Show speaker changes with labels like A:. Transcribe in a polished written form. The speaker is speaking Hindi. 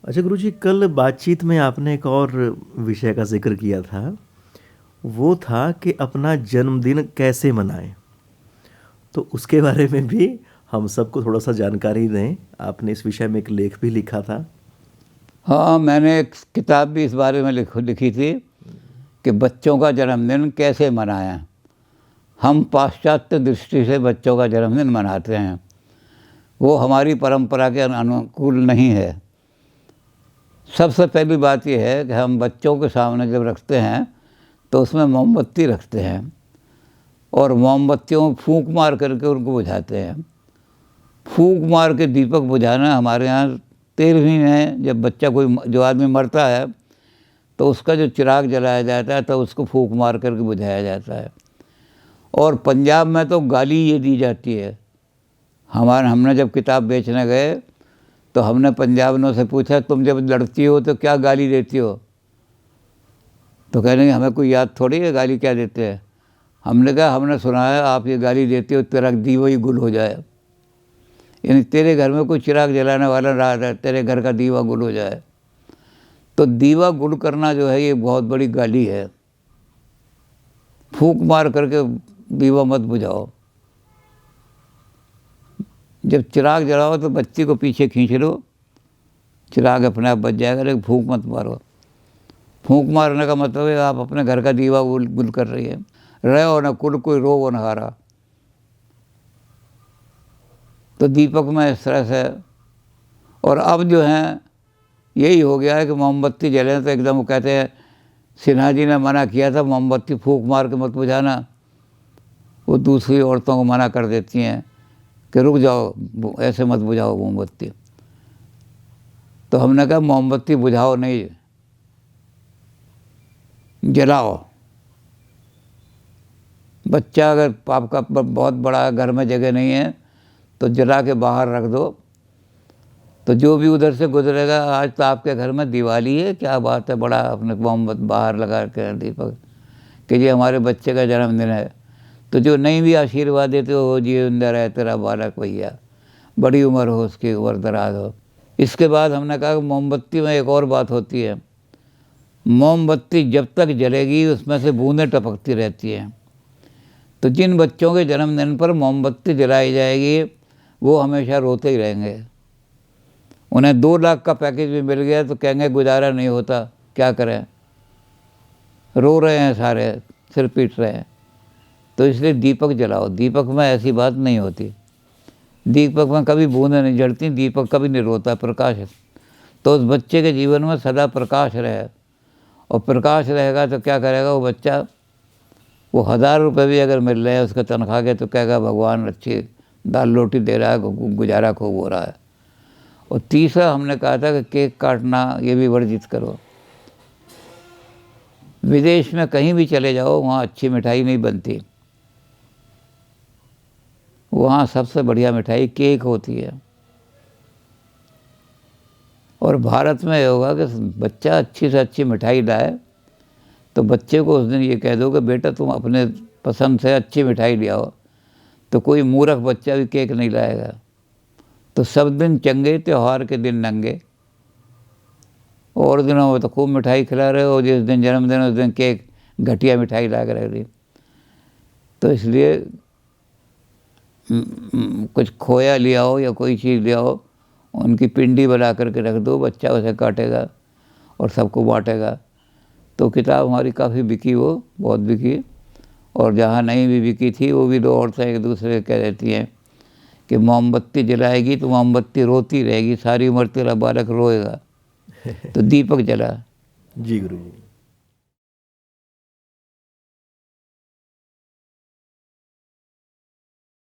A: अच्छा गुरुजी, कल बातचीत में आपने एक और विषय का ज़िक्र किया था। वो था कि अपना जन्मदिन कैसे मनाएँ? तो उसके बारे में भी हम सबको थोड़ा-सा जानकारी दें। आपने इस विषय में एक लेख भी लिखा था।
B: हाँ, मैंने एक किताब भी इस बारे में लिखी थी कि बच्चों का जन्मदिन कैसे मनाएं। हम पाश्चात्य दृष्टि से बच्चों का जन्मदिन मनाते हैं, वो हमारी परंपरा के अनुकूल नहीं है। सबसे पहली बात यह है कि हम बच्चों के सामने जब रखते हैं तो उसमें मोमबत्ती रखते हैं और मोमबत्तियों में फूंक मार करके उनको बुझाते हैं। फूंक मार के दीपक बुझाना हमारे यहाँ 13वीं में जब बच्चा कोई जो आदमी मरता है तो उसका जो चिराग जलाया जाता है तो उसको फूंक मार करके बुझाया जाता है। और पंजाब में तो गाली ये दी जाती है। हमने जब किताब बेचने गए तो हमने पंजाबियों से पूछा, तुम जब लड़ती हो तो क्या गाली देती हो? तो कह रहे हैं हमें कोई याद थोड़ी है गाली क्या देते हैं। हमने कहा हमने सुना है आप ये गाली देती हो तेरा दीवा ही गुल हो जाए, यानी तेरे घर में कोई चिराग जलाने वाला रहा है, तेरे घर का दीवा गुल हो जाए। तो दीवा गुल करना जो है ये बहुत बड़ी गाली है। फूंक मार करके दीवा मत बुझाओ। जब चिराग जलाओ तो बच्ची को पीछे खींच लो, चिराग अपने आप बच जाएगा, लेकिन फूंक मत मारो। फूंक मारने का मतलब है आप अपने घर का दीवा गुल गुल कर रही है। रहो न कुल कोई रो न हारा। तो दीपक में इस तरह से। और अब जो है यही हो गया है कि मोमबत्ती जले तो एकदम वो कहते हैं सिन्हा जी ने मना किया था मोमबत्ती फूंक मार के मत बुझाना। वो दूसरी औरतों को मना कर देती हैं कि रुक जाओ, ऐसे मत बुझाओ मोमबत्ती। तो हमने कहा मोमबत्ती बुझाओ नहीं, जलाओ। बच्चा अगर आपका बहुत बड़ा घर में जगह नहीं है तो जला के बाहर रख दो। तो जो भी उधर से गुजरेगा, आज तो आपके घर में दिवाली है, क्या बात है, बड़ा अपने मोमबत्ती बाहर लगा के दीपक कि ये हमारे बच्चे का जन्मदिन है। तो जो नहीं भी आशीर्वाद देते हो जी अंदर है तेरा बालक भैया, बड़ी उम्र हो उसकी, उम्र दराज हो। इसके बाद हमने कहा कि मोमबत्ती में एक और बात होती है। मोमबत्ती जब तक जलेगी उसमें से बूंदें टपकती रहती हैं। तो जिन बच्चों के जन्मदिन पर मोमबत्ती जलाई जाएगी वो हमेशा रोते ही रहेंगे। उन्हें 2 लाख का पैकेज भी मिल गया तो कहेंगे गुजारा नहीं होता, क्या करें, रो रहे हैं सारे, सिर पीट रहे हैं। तो इसलिए दीपक जलाओ। दीपक में ऐसी बात नहीं होती, दीपक में कभी बूंदें नहीं जलती, दीपक कभी नहीं रोता, प्रकाश है। तो उस बच्चे के जीवन में सदा प्रकाश रहे, और प्रकाश रहेगा तो क्या करेगा वो बच्चा, वो 1000 रुपये भी अगर मिल रहे हैं उसके तनख्वाह के तो कहेगा भगवान अच्छी दाल रोटी दे रहा है, गुजारा खूब हो रहा है। और तीसरा हमने कहा था कि केक काटना ये भी वर्जित करो। विदेश में कहीं भी चले जाओ वहाँ अच्छी मिठाई नहीं बनती, वहाँ सबसे बढ़िया मिठाई केक होती है। और भारत में ये होगा कि बच्चा अच्छी से अच्छी मिठाई लाए तो बच्चे को उस दिन ये कह दो कि बेटा तुम अपने पसंद से अच्छी मिठाई ले आओ, तो कोई मूर्ख बच्चा भी केक नहीं लाएगा। तो सब दिन चंगे, त्यौहार के दिन नंगे। और दिनों में तो खूब मिठाई खिला रहे हो, जिस दिन जन्मदिन उस दिन केक घटिया मिठाई ला के रख दी। तो इसलिए कुछ खोया ले आओ या कोई चीज़ ले आओ, उनकी पिंडी बना करके रख दो, बच्चा उसे काटेगा और सबको बांटेगा। तो किताब हमारी काफ़ी बिकी, वो बहुत बिकी। और जहाँ नहीं भी बिकी थी वो भी 2 औरतें एक दूसरे से कह देती हैं कि मोमबत्ती जलाएगी तो मोमबत्ती रोती रहेगी, सारी उम्र तेरा बालक रोएगा। तो दीपक जला।
A: जी गुरुजी।